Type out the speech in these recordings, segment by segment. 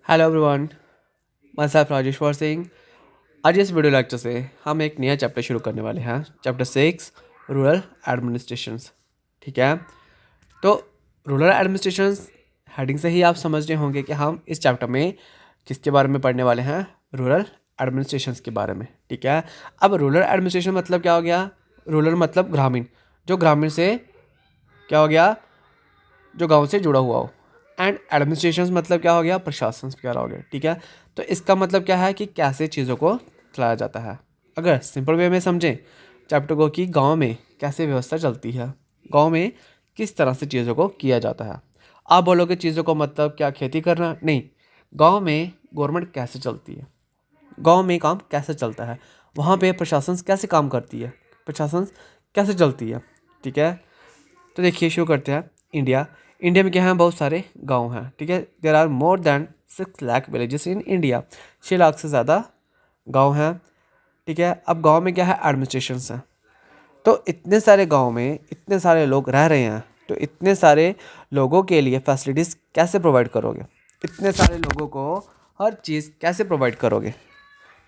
Hello everyone, मैं सैफ राजेश्वर सिंह। आज इस वीडियो लेक्चर से हम एक नया चैप्टर शुरू करने वाले हैं, चैप्टर 6 रूरल एडमिनिस्ट्रेशंस। ठीक है, तो रूरल एडमिनिस्ट्रेशंस हेडिंग से ही आप समझ रहे होंगे कि हम इस चैप्टर में किसके बारे में पढ़ने वाले हैं, रूरल एडमिनिस्ट्रेशंस के बारे में। ठीक है, अब रूरल एडमिनिस्ट्रेशन मतलब क्या हो गया? रूरल मतलब ग्रामीण, जो ग्रामीण से क्या हो गया, जो गांव से जुड़ा हुआ हो। एंड एडमिनिस्ट्रेशन मतलब क्या हो गया? प्रशासन वगैरह हो गया। ठीक है, तो इसका मतलब क्या है कि कैसे चीज़ों को चलाया जाता है। अगर सिंपल वे में समझें चैप्टर को कि गांव में कैसे व्यवस्था चलती है, गांव में किस तरह से चीज़ों को किया जाता है। आप बोलोगे चीज़ों को मतलब क्या खेती करना? नहीं, गांव में गवर्नमेंट कैसे चलती है, गांव में काम कैसे चलता है, वहाँ पे प्रशासन कैसे काम करती है, प्रशासन कैसे चलती है। ठीक है, तो देखिए शुरू करते हैं। इंडिया इंडिया में क्या है? बहुत सारे गांव हैं। ठीक है, there are more than 6 lakh villages in India. 6 lakh से ज़्यादा गांव हैं। ठीक है, अब गांव में क्या है? एडमिनिस्ट्रेशन हैं। तो इतने सारे गांव में इतने सारे लोग रह रहे हैं, तो इतने सारे लोगों के लिए फैसिलिटीज़ कैसे प्रोवाइड करोगे? इतने सारे लोगों को हर चीज़ कैसे प्रोवाइड करोगे?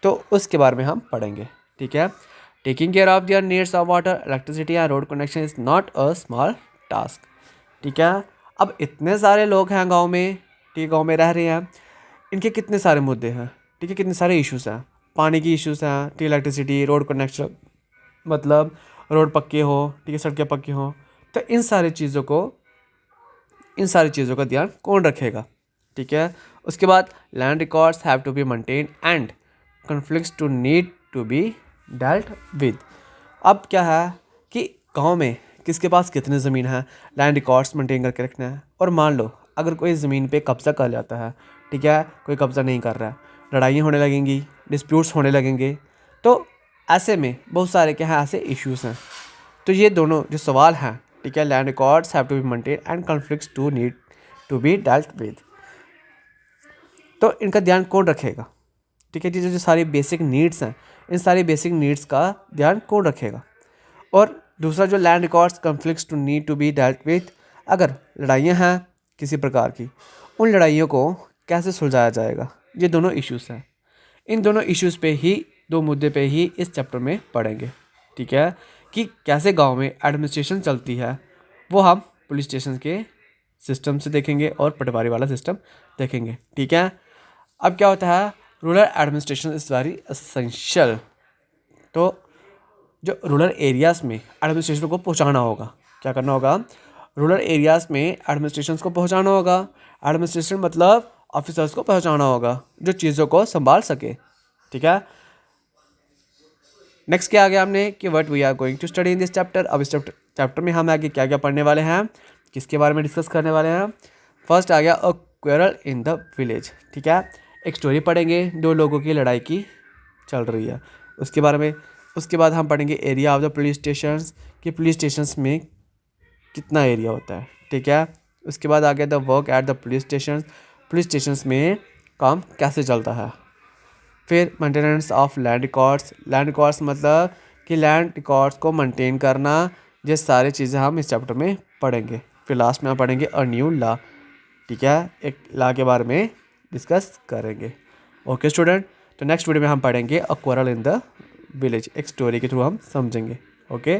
तो उसके बारे में हम पढ़ेंगे। ठीक है, taking care of their needs of water, electricity and road connection is not a small task. ठीक है, अब इतने सारे लोग हैं गांव में, ठीक है, गांव में रह रहे हैं, इनके कितने सारे मुद्दे हैं। ठीक है, कितने सारे इश्यूज़ हैं। पानी की इश्यूज़ हैं, ठीक, इलेक्ट्रिसिटी, रोड कनेक्शन, मतलब रोड पक्के हो, ठीक है, सड़कें पक्की हो। तो इन सारी चीज़ों का ध्यान कौन रखेगा? ठीक है, उसके बाद land records have to be maintain and conflicts to need to be dealt with. अब क्या है कि गांव में किसके पास कितनी ज़मीन है, लैंड रिकॉर्ड्स मेंटेन करके रखना है। और मान लो अगर कोई ज़मीन पे कब्ज़ा कर जाता है, ठीक है, कोई कब्ज़ा नहीं कर रहा है, लड़ाइयाँ होने लगेंगी, डिस्प्यूट्स होने लगेंगे। तो ऐसे में बहुत सारे क्या हैं, ऐसे इश्यूज़ हैं। तो ये दोनों जो सवाल हैं, ठीक है, land records have to be maintain and conflicts to need to be dealt with, तो इनका ध्यान कौन रखेगा? ठीक है, जो जो सारी बेसिक नीड्स हैं, इन सारी बेसिक नीड्स का ध्यान कौन रखेगा? और दूसरा जो land records conflicts to need to be dealt with, अगर लड़ाइयाँ हैं किसी प्रकार की, उन लड़ाइयों को कैसे सुलझाया जाएगा? ये दोनों इश्यूज़ हैं। इन दोनों इश्यूज़ पे ही, दो मुद्दे पे ही इस चैप्टर में पढ़ेंगे। ठीक है, कि कैसे गांव में एडमिनिस्ट्रेशन चलती है, वो हम पुलिस स्टेशन के सिस्टम से देखेंगे और पटवारी वाला सिस्टम देखेंगे। ठीक है, अब क्या होता है, rural administration is very essential. तो जो रूरल एरियाज़ में एडमिनिस्ट्रेशन को पहुंचाना होगा, क्या करना होगा? रूरल एरियाज़ में एडमिनिस्ट्रेशन को पहुंचाना होगा। एडमिनिस्ट्रेशन मतलब ऑफिसर्स को पहुंचाना होगा जो चीज़ों को संभाल सके। ठीक है, नेक्स्ट क्या आ गया हमने कि what we are going to study in this chapter. अब इस चैप्टर में हम आगे क्या क्या पढ़ने वाले हैं, किसके बारे में डिस्कस करने वाले हैं। फर्स्ट आ गया अ क्वेरल इन द विलेज। ठीक है, एक स्टोरी पढ़ेंगे, दो लोगों की लड़ाई की चल रही है, उसके बारे में। उसके बाद हम पढ़ेंगे area of the police station, कि पुलिस स्टेशन में कितना एरिया होता है। ठीक है, उसके बाद आ गया the work at the police station में काम कैसे चलता है। फिर मेंटेनेंस ऑफ लैंड रिकॉर्ड्स मतलब कि लैंड रिकॉर्ड्स को मेंटेन करना। ये सारी चीज़ें हम इस चैप्टर में पढ़ेंगे। फिर लास्ट में हम पढ़ेंगे अ न्यू लॉ। ठीक है, एक लॉ के बारे में डिस्कस करेंगे। ओके स्टूडेंट, तो नेक्स्ट वीडियो में हम पढ़ेंगे a quarrel in the village, एक स्टोरी के थ्रू हम समझेंगे। ओके।